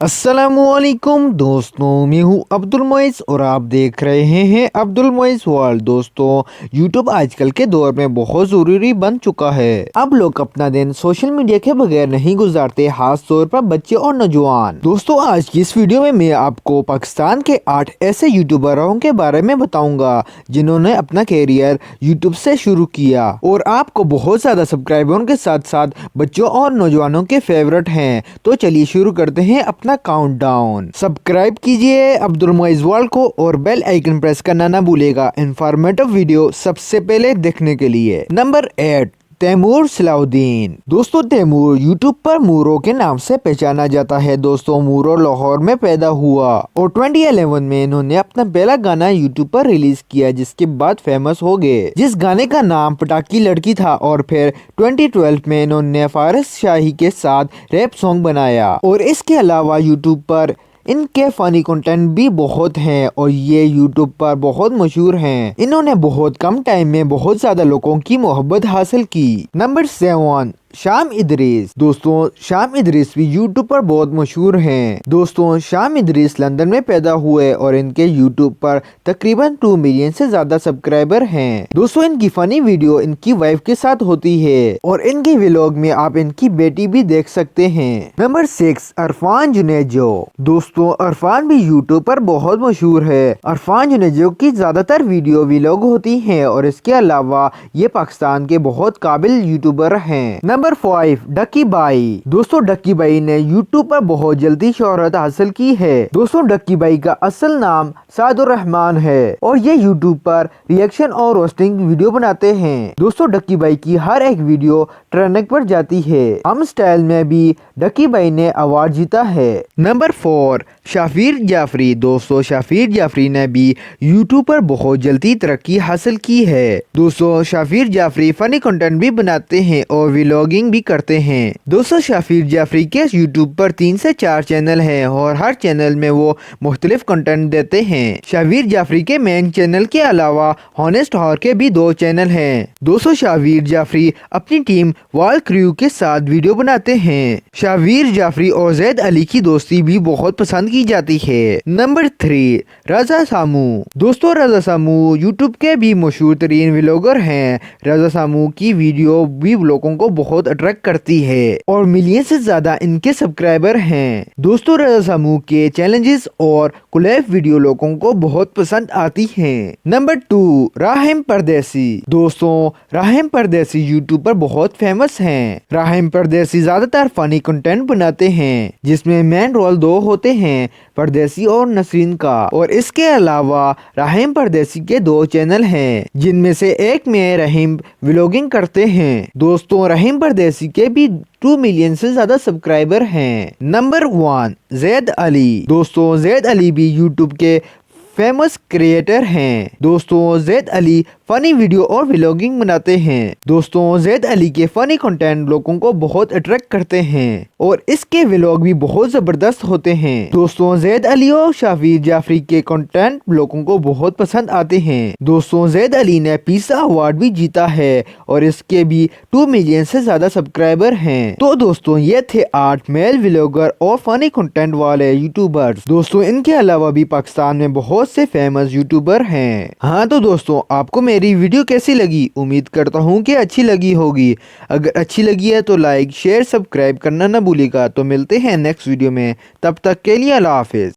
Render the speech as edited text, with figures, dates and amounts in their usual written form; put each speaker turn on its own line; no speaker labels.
अस्सलामुअलैकुम दोस्तों, मैं हूँ अब्दुल मोइज़ और आप देख रहे हैं अब्दुल मोइज़ वर्ल्ड। दोस्तों, यूट्यूब आजकल के दौर में बहुत ज़रूरी बन चुका है। अब लोग अपना दिन सोशल मीडिया के बगैर नहीं गुजारते, खास तौर पर बच्चे और नौजवान। दोस्तों, आज की इस वीडियो में मैं आपको पाकिस्तान के 8 ऐसे यूट्यूबरों के बारे में बताऊंगा जिन्होंने अपना कैरियर यूट्यूब से शुरू किया और आपको बहुत ज़्यादा सब्सक्राइबरों के साथ साथ बच्चों और नौजवानों के फेवरेट हैं। तो चलिए शुरू करते हैं अपना काउंटडाउन। सब्सक्राइब कीजिए अब्दुल मोइज़ वर्ल्ड को और बेल आइकन प्रेस करना ना भूलिएगा इन्फॉर्मेटिव वीडियो सबसे पहले देखने के लिए। नंबर 8, तैमूर सलाउद्दीन। दोस्तों, तैमूर यूट्यूब पर मूरो के नाम से पहचाना जाता है। दोस्तों, मूरो लाहौर में पैदा हुआ और 2011 में इन्होंने अपना पहला गाना यूट्यूब पर रिलीज किया, जिसके बाद फेमस हो गए, जिस गाने का नाम पटाकी लड़की था। और फिर 2012 में इन्होंने फारिस शाही के साथ रैप सॉन्ग बनाया और इसके अलावा यूट्यूब पर इनके फनी कंटेंट भी बहुत हैं और ये यूट्यूब पर बहुत मशहूर हैं। इन्होंने बहुत कम टाइम में बहुत ज्यादा लोगों की मोहब्बत हासिल की। नंबर 7, शाम इदरीस। दोस्तों, शाम इदरीस भी यूट्यूब पर बहुत मशहूर हैं। दोस्तों, शाम इदरीस लंदन में पैदा हुए और इनके यूट्यूब पर तकरीबन 2 मिलियन से ज्यादा सब्सक्राइबर हैं। दोस्तों, इनकी फनी वीडियो इनकी वाइफ के साथ होती है और इनके व्लॉग में आप इनकी बेटी भी देख सकते हैं। नंबर 6, अरफान जुनेजो। दोस्तों, अरफान भी यूट्यूब पर बहुत मशहूर है। अरफान जुनेजो की ज्यादातर वीडियो व्लॉग होती है और इसके अलावा ये पाकिस्तान के बहुत काबिल यूट्यूबर हैं। Number 5, Ducky by. दोस्तों, डक्की बाई ने यूट्यूब पर बहुत जल्दी शोहरत हासिल की है। दोस्तों, डक्की बाई का असल नाम सादुर रहमान है और ये यूट्यूब पर रिएक्शन और रोस्टिंग वीडियो बनाते हैं। दोस्तों, डक्की बाई की हर एक वीडियो ट्रेंडिंग पर जाती है। हम स्टाइल में भी डक्की बाई ने अवार्ड जीता है। नंबर 4, शाफिर जाफरी। दोस्तों, शाफिर जाफरी ने भी यूट्यूब पर बहुत जल्दी तरक्की हासिल की है। दोस्तों, शाफिर जाफरी फनी कंटेंट भी बनाते हैं और व्लॉगिंग भी करते हैं। दोस्तों, शाफिर जाफरी के यूट्यूब पर 3 से 4 चैनल हैं और हर चैनल में वो मुख्तलिफ कंटेंट देते हैं। शाफिर जाफरी के मेन चैनल के अलावा हॉनेस्ट हॉर के भी 2 चैनल हैं। दोस्तों, शाफिर जाफरी अपनी टीम वाल क्रू के साथ वीडियो बनाते हैं। शाफिर जाफरी और जैद अली की दोस्ती भी बहुत पसंद की जाती है। नंबर 3, रजा सामू। दोस्तों, रजा सामू यूट्यूब के भी मशहूर तरीन व्लॉगर हैं। रजा सामू की वीडियो भी लोगों को बहुत अट्रैक्ट करती है और मिलियन से ज्यादा इनके सब्सक्राइबर हैं। दोस्तों, रजा सामू के चैलेंजेस और कोलैब वीडियो लोगों को बहुत पसंद आती हैं। नंबर 2, राहिम परदेसी। दोस्तों, राहिम परदेसी यूट्यूब पर बहुत फेमस हैं। राहिम परदेसी ज्यादातर फनी कंटेंट बनाते हैं जिसमें मेन रोल 2 होते हैं, परदेसी और नसरीन का। और इसके अलावा राहिम परदेसी के 2 चैनल हैं जिनमें से एक में रहीम व्लॉगिंग करते हैं। दोस्तों, रहीम परदेसी के भी 2 मिलियन से ज्यादा सब्सक्राइबर हैं। नंबर 1, जैद अली। दोस्तों, जैद अली भी यूट्यूब के फेमस क्रिएटर हैं। दोस्तों, जैद अली फनी वीडियो और व्लॉगिंग बनाते हैं। दोस्तों, जैद अली के फनी कंटेंट लोगों को बहुत अट्रैक्ट करते हैं और इसके व्लॉग भी बहुत जबरदस्त होते हैं। दोस्तों, जैद अली और शाफिर जाफरी के कंटेंट लोगों को बहुत पसंद आते हैं। दोस्तों, जैद अली ने पिज़्ज़ा अवार्ड भी जीता है और इसके भी 2 मिलियन से ज्यादा सब्सक्राइबर हैं। तो दोस्तों, ये थे 8 मेल व्लॉगर और फनी कंटेंट वाले यूट्यूबर्स। दोस्तों, इनके अलावा भी पाकिस्तान में बहुत से फेमस यूट्यूबर हैं। हाँ, तो दोस्तों, आपको मेरी वीडियो कैसी लगी? उम्मीद करता हूँ कि अच्छी लगी होगी। अगर अच्छी लगी है तो लाइक शेयर सब्सक्राइब करना ना भूलिएगा। तो मिलते हैं नेक्स्ट वीडियो में, तब तक के लिए अल्लाह हाफिज।